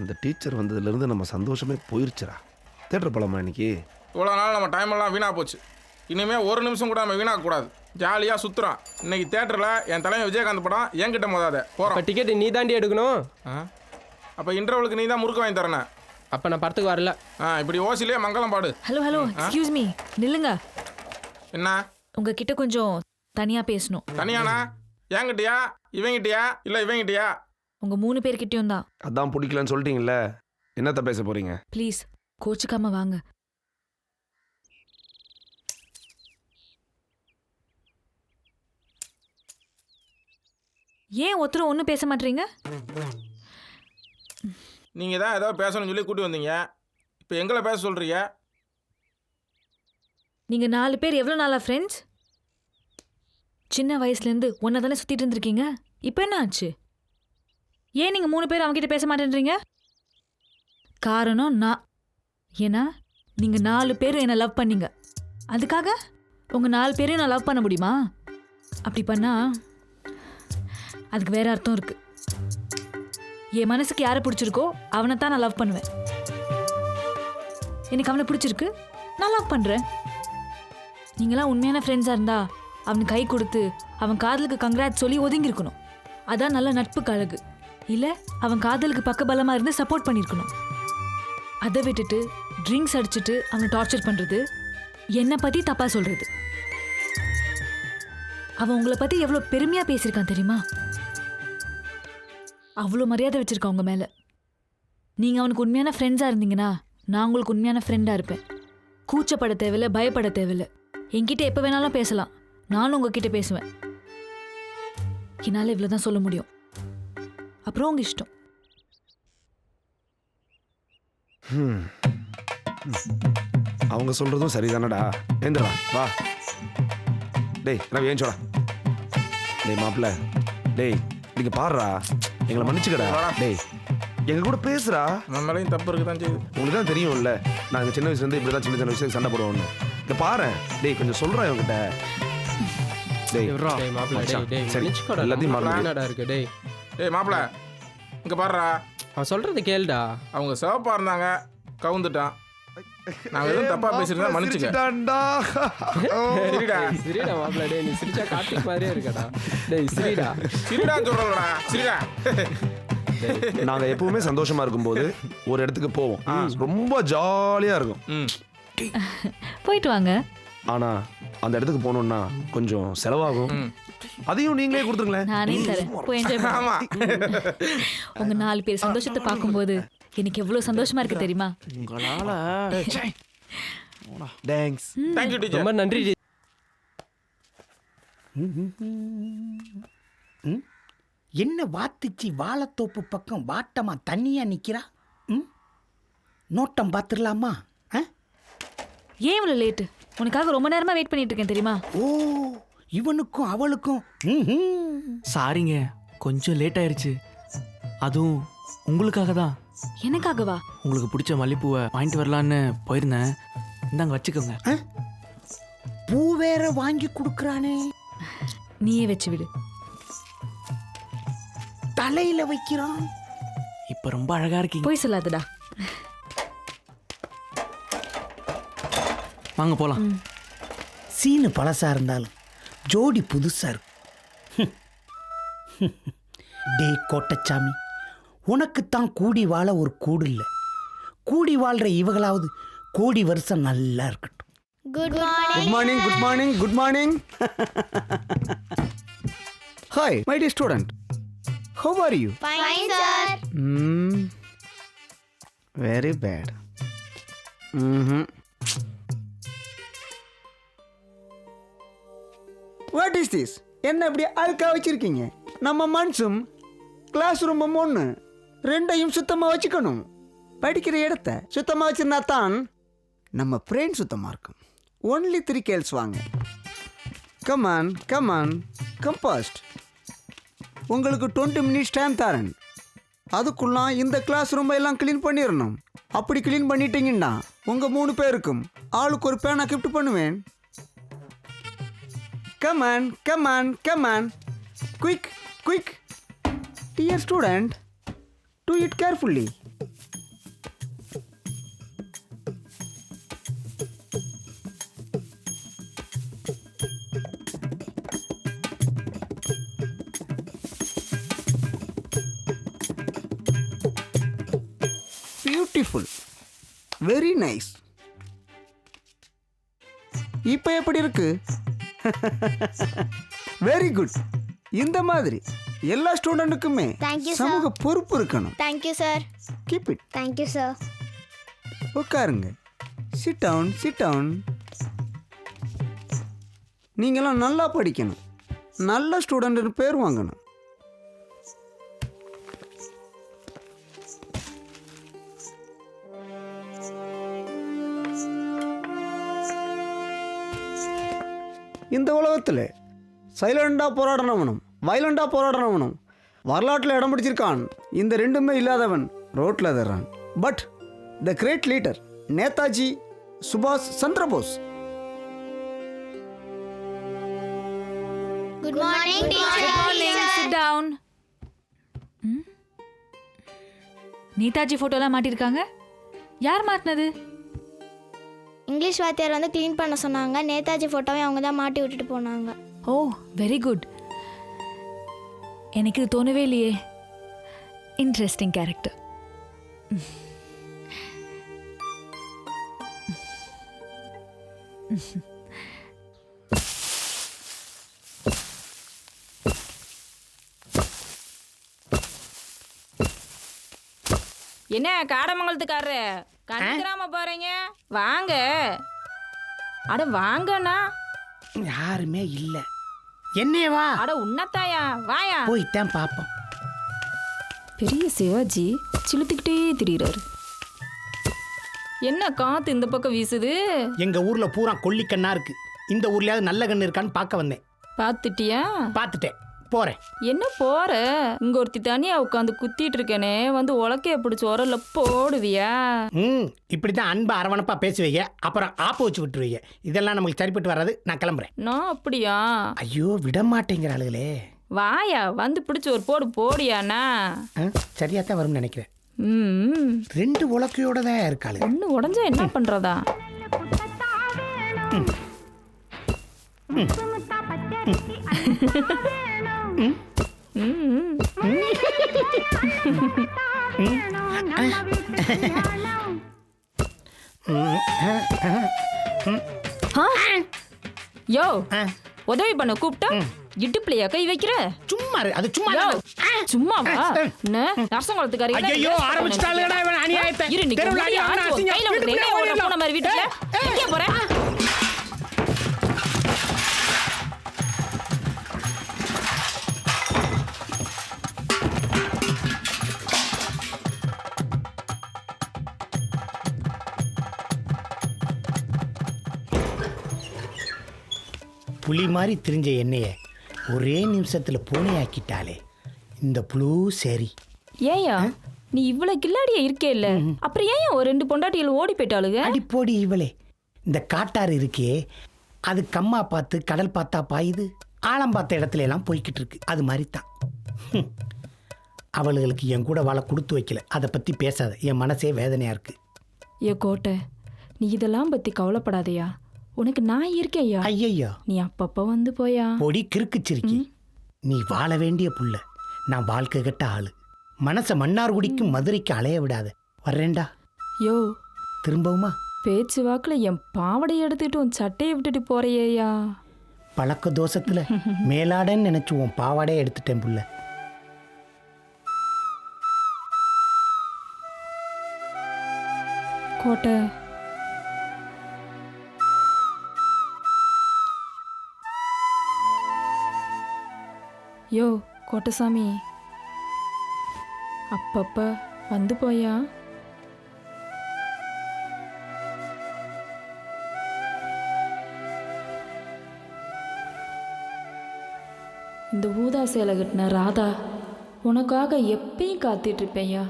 இந்த டீச்சர் வந்ததுலேருந்து நம்ம சந்தோஷமே போயிருச்சுடா. தேட்டர் போகலாமா இன்னைக்கு? இவ்வளோ நாள் நம்ம டைம் எல்லாம் வீணாக போச்சு. இனிமேல் ஒரு நிமிஷம் கூட நம்ம வீணாகக்கூடாது. ஜாலியாக சுற்றுறோம். இன்னைக்கு தேட்டரில் என் தலைவன் விஜயகாந்த் படம் என்கிட்ட மோதாத போகிறோம். டிக்கெட் நீ தாண்டி எடுக்கணும். அப்போ இன்டர்வலுக்கு நீ தான் முறுக்க வாங்கி தரேன். அப்போ நான் படத்துக்கு வரல. இப்படி ஓசிலே மங்களம் பாடு. ஹலோ எக்ஸ்கியூஸ் மீ, நில்லுங்க. என்ன உங்ககிட்ட கொஞ்சம் தனியா பேசணும். தனியானா? என்கிட்டயா இவங்கிட்டயா இல்லை இவங்கிட்டயா? உங்க 3 பேர்கிட்டயும் தான். அதான் பிடிக்கலன்னு சொல்லிட்டீங்கல்ல, என்னத்த பேச போறீங்க? ப்ளீஸ் கோச்சுக்காம வாங்க. ஏன் ஒருத்தரும் ஒன்றும் பேச மாட்டீங்க? நீங்கள் தான் ஏதோ பேசணும்னு சொல்லி கூட்டி வந்தீங்க. இப்போ எங்களை பேச சொல்கிறீங்க. நீங்கள் 4 பேர் எவ்வளோ நாளா ஃப்ரெண்ட்ஸ்? சின்ன வயசுலேருந்து ஒன்றை தானே சுற்றிட்டு இருந்திருக்கீங்க. இப்போ என்ன ஆச்சு? ஏன் நீங்கள் 3 பேர் அவங்ககிட்ட பேச மாட்டேன்றீங்க? காரணம் நான். ஏன்னா நீங்கள் 4 பேரும் என்னை லவ் பண்ணீங்க. அதுக்காக உங்கள் 4 பேரையும் நான் லவ் பண்ண முடியுமா? அப்படி பண்ணா அதுக்கு வேற அர்த்தம் இருக்கு. என் மனசுக்கு யாரை பிடிச்சிருக்கோ அவனை தான் நான் லவ் பண்ணுவேன். எனக்கு அவனை பிடிச்சிருக்கு, நான் லவ் பண்ணுறேன். நீங்களாம் உண்மையான ஃப்ரெண்ட்ஸாக இருந்தா அவனுக்கு கை கொடுத்து அவன் காதலுக்கு கங்க்ராட் சொல்லி ஒதுங்கியிருக்கணும். அதான் நல்ல நட்புக்கு அழகு. இல்லை அவன் காதலுக்கு பக்கபலமாக இருந்து சப்போர்ட் பண்ணியிருக்கணும். அதை விட்டுட்டு ட்ரிங்க்ஸ் அடிச்சுட்டு அவனை டார்ச்சர் பண்ணுறது, என்னை பற்றி தப்பாக சொல்கிறது. அவன் உங்களை பற்றி எவ்வளோ பெருமையாக பேசியிருக்கான் தெரியுமா? அவ்வளோ மரியாதை வச்சுருக்கான் உங்கள் மேலே. நீங்கள் அவனுக்கு உண்மையான ஃப்ரெண்ட்ஸாக இருந்தீங்கன்னா நான் உங்களுக்கு உண்மையான ஃப்ரெண்டாக இருப்பேன். கூச்சப்பட தேவையில்லை, பயப்பட தேவையில்லை. என்கிட்ட எப்போ வேணாலும் பேசலாம். நானும் உங்ககிட்ட பேசுவேன். என்னால் இவ்வளோ தான் சொல்ல முடியும். அப்புறம் உங்கள் இஷ்டம். அவங்க சொல்றதும் சரிதானடா. ஏந்திரா வா. டேய் ரவி ஏன் சொல்ல. டேய் மாப்பிள்ள, டேய் நீங்க பாடுறா, எங்களை மன்னிச்சுக்கடா. டேய் எங்க கூட பேசுறா. நம்மளையும் தப்பு இருக்கு தான் செய்யுது. உங்களுக்கு தான் தெரியும்ல, நாங்கள் சின்ன வயசுலேருந்து இப்படி தான் சின்ன சின்ன விஷயம் சண்டை போடுவோம்னு. இங்கே பாரு டேய், கொஞ்சம் சொல்கிறேன் இவங்கிட்ட. டேய் சரி எல்லாத்தையும் என்னடா இருக்கு? டேய் மாப்பிள்ள இங்கே பாடுறா. அவன் சொல்றது கேளுடா. அவங்க சிவப்பா இருந்தாங்க, கவுந்துட்டான். நாங்கள் எதுவும் தப்பா பேசிருந்தா மன்னிச்சுக்கடா. சரிடா மாப்பிள்ள. டேய் நீ சிரிச்சா கார்த்திக் மாதிரியே இருக்கடா. டேய் சரிடா சரிடா சொல்றா சரிடா. நாங்கள் எப்பவுமே சந்தோஷமா இருக்கும்போது ஒரு இடத்துக்கு போவோம், ரொம்ப ஜாலியாக இருக்கும். போயிட்டு வாங்க. ஆனால் அந்த இடத்துக்கு போகணுன்னா கொஞ்சம் செலவாகும். அதையும் நீங்களே கொடுத்துருங்களேன். நானே தரேன், போய் என்ஜாய் பண்ணுங்க. உங்க 4 பேர் சந்தோஷத்தை பார்க்கும்போது எனக்கு எவ்வளவு சந்தோஷமா இருக்கு தெரியுமா? உங்களால தேங்க்ஸ். Thank you teacher. ரொம்ப நன்றி. என்ன வாத்துச்சி வாழைத்தோப்பு பக்கம் வாட்டமா தண்ணியா நிக்கிறா? நோட்டம் பார்த்துடலாமா? ஏன் இவ்வளோ லேட்டு? உனக்காக ரொம்ப நேரமா வெயிட் பண்ணிட்டு இருக்கேன் தெரியுமா? ஓ, இவனுக்கும் அவளுக்கும். சாரிங்க, கொஞ்சம் லேட் ஆயிருச்சு. அதுவும் உங்களுக்காக தான். எனக்காகவா? உங்களுக்கு பிடிச்ச மல்லிப்பூவை வாங்கிட்டு வரலான்னு போயிருந்தேன். இந்தாங்க வச்சுக்கோங்க. பூ வேற வாங்கி கொடுக்கறானே. நீயே வச்சு விடு. தலையில வைக்கிறான். இப்ப ரொம்ப அழகா இருக்கீங்க. போய் சொல்லாதடா. வாங்க போலாம். சீனு பழசா இருந்தாலும் ஜோடி புதுசா இருக்கு. டே கோட்டச்சாமி, உனக்குத்தான் கூடி வாழ ஒரு கூடு இல்லை. கூடி வாழ்ற இவங்களாவது கோடி வருஷம் நல்லா இருக்கட்டும். Good morning. Good morning, good morning, good morning. Hi, my dear student. How are you? Fine, sir. Very bad. What is this? என்ன இப்படி அழுக்கா வச்சிருக்கீங்க? நம்ம மனுஷம் கிளாஸ் ரூம் ஒன்று ரெண்டையும் சுத்தமாக வச்சுக்கணும். படிக்கிற இடத்த சுத்தமாக வச்சிருந்தா தான் நம்ம பிரெயின் சுத்தமாக இருக்கும். ஒன்லி 3 கேள்ஸ் வாங்க. Come on come on come fast. உங்களுக்கு 20 மினிட்ஸ் டைம் தரேன். அதுக்குள்ள இந்த கிளாஸ் ரூம் எல்லாம் க்ளீன் பண்ணிடணும். அப்படி க்ளீன் பண்ணிட்டீங்கன்னா உங்கள் 3 பேருக்கும் ஆளுக்கு ஒரு பேனா கிஃப்ட் பண்ணுவேன். Come on come on come on, quick quick. Dear student, do it carefully. Beautiful, very nice. இப்போ எப்படி இருக்கு? Very good. இந்த மாதிரி எல்லா ஸ்டூடெண்ட்டுக்குமே Thank you, sir. சமூக பொறுப்பு இருக்கணும். Thank you sir. Keep it. Thank you sir. உட்காருங்க. Sit down, sit down. நீங்களாம் நல்லா படிக்கணும், நல்ல ஸ்டூடெண்ட்னு பேர் வாங்கணும். இந்த உலகத்தில் சைலண்டாக போராடினவனும் வயலண்டாக போராடினவனும் வரலாற்றில் இடம் பிடிச்சிருக்கான். இந்த ரெண்டுமே இல்லாதவன் ரோட்டில் தர்றான். But the great leader Netaji சுபாஷ் Chandrabose. Good morning teacher. Sit down. Netaji ஃபோட்டோலாம் மாட்டியிருக்காங்க. யார் மாட்டினது? இங்கிலீஷ் வாத்தியார் வந்து க்ளீன் பண்ண சொன்னாங்க. நேதாஜி ஃபோட்டோவை அவங்க தான் மாட்டி விட்டுட்டு போனாங்க. ஓ வெரி குட். எனக்கு இது தோணவே இல்லையே. Interesting character. என்ன காடமங்கலத்துக்காரரு கண்டுக்கிறாம போறீங்க? வாங்க. அட வாங்கண்ணா. யாருமே இல்ல. என்னேவா? அட உன்னத்தாயா வாயா. போய்தான் பாப்போம். பெரிய சிவாஜி சிலுத்துக்கிட்டே திரியிறாரு. என்ன காத்து இந்த பக்கம் வீசுது? எங்க ஊர்ல பூரா கொல்லிக்கண்ணா இருக்கு. இந்த ஊர்லயாவது நல்ல கண்ணு இருக்கான்னு பார்க்க வந்தேன். பாத்துட்டியா? பார்த்துட்டேன், போறேன். என்ன போற? இங்க ஒருத்தி தனியா உட்காந்து குத்திட்டு இருக்கேனே, வந்து உலக்கைய பிடிச்சி உரல்ல போடுவியா? இப்படிதான் அன்பா அரவணைப்பா பேசுவீங்க, அப்புறம் ஆப்பு வச்சு விட்டுருவீங்க. இதெல்லாம் நமக்கு சரிப்பட்டு வராது. நான் கிளம்புறேன். நான் அப்படியா? ஐயோ விட மாட்டேங்கிற ஆளுகளே. வாயா வந்து பிடிச்சி ஒரு போடு போடியாண்ணா. சரியா தான் வரும்னு நினைக்கிறேன். ம் 2 உலக்கையோட தான் இருக்காளு. ஒண்ணு உடஞ்சா என்ன பண்றதா? யோ உதவி பண்ண கூப்பிட்டா இடுப்புலையா கை வைக்கிற? சும்மா இரு, அது சும்மா யோ, தான். சும்மாவா? என்ன நரசங்குளத்துக்காரி? ஐயோ ஆரம்பிச்சிட்டாளுடா இவன் அநியாயத்தை. இரு நீ தெருவுல அடி வாங்குனா அசிங்கம். கையில வந்து வீட்டுக்குள்ளே என்ன ஓடிடலாம். போன மாதிரி வீட்டுல எங்கே போற? புலி மாதிரி திரிஞ்ச எண்ணெய ஒரே நிமிஷத்துல பூனையாக்கிட்டாலே இந்த புழு. சரி ஏயா நீ இவ்வளவு கில்லாடியா இருக்கே இல்ல, அப்புறம் ஏன் ஒரு 2 பொண்டாட்டிகள் ஓடி போயிட்டாளுங்க? அடிப்போடி இவளே. இந்த காட்டாறு இருக்கே, அது கம்மா பார்த்து கடல் பார்த்தா பாயுது, ஆழம் பார்த்த இடத்துல எல்லாம் போய்கிட்டு இருக்கு. அது மாதிரி தான் அவளுகளுக்கு என் கூட வாழ கொடுத்து வைக்கல. அதை பத்தி பேசாத, என் மனசே வேதனையா இருக்கு. ஏ கோட்டை, நீ இதெல்லாம் பத்தி கவலைப்படாதயா, உனக்கு நான் இருக்கேயா. ஐயையோ நீ அப்பப்ப வந்து போயா. பொடி கிறுக்குச்சிருக்கி. நீ வாழ வேண்டிய புள்ள, நான் வாழ்க்கை கட்ட ஆளு. மனச மன்னார்குடிக்கும் மதுரைக்கு அலைய விடாத. வர்றேன்டா. யோ திரும்பவுமா? பேச்சு வாக்குல என் பாவடையை எடுத்துட்டு உன் சட்டையை விட்டுட்டு போறியா? பழக்க தோசத்துல மேலாடன்னு நினைச்சு உன் பாவாடையே எடுத்துட்டேன் புள்ள. கோட்டை யோ கோட்டசாமி, அப்பப்ப வந்து போயா. இந்த ஊதா சேலை கட்டின ராதா உனக்காக எப்பயும் காத்துட்டு இருப்பேயா.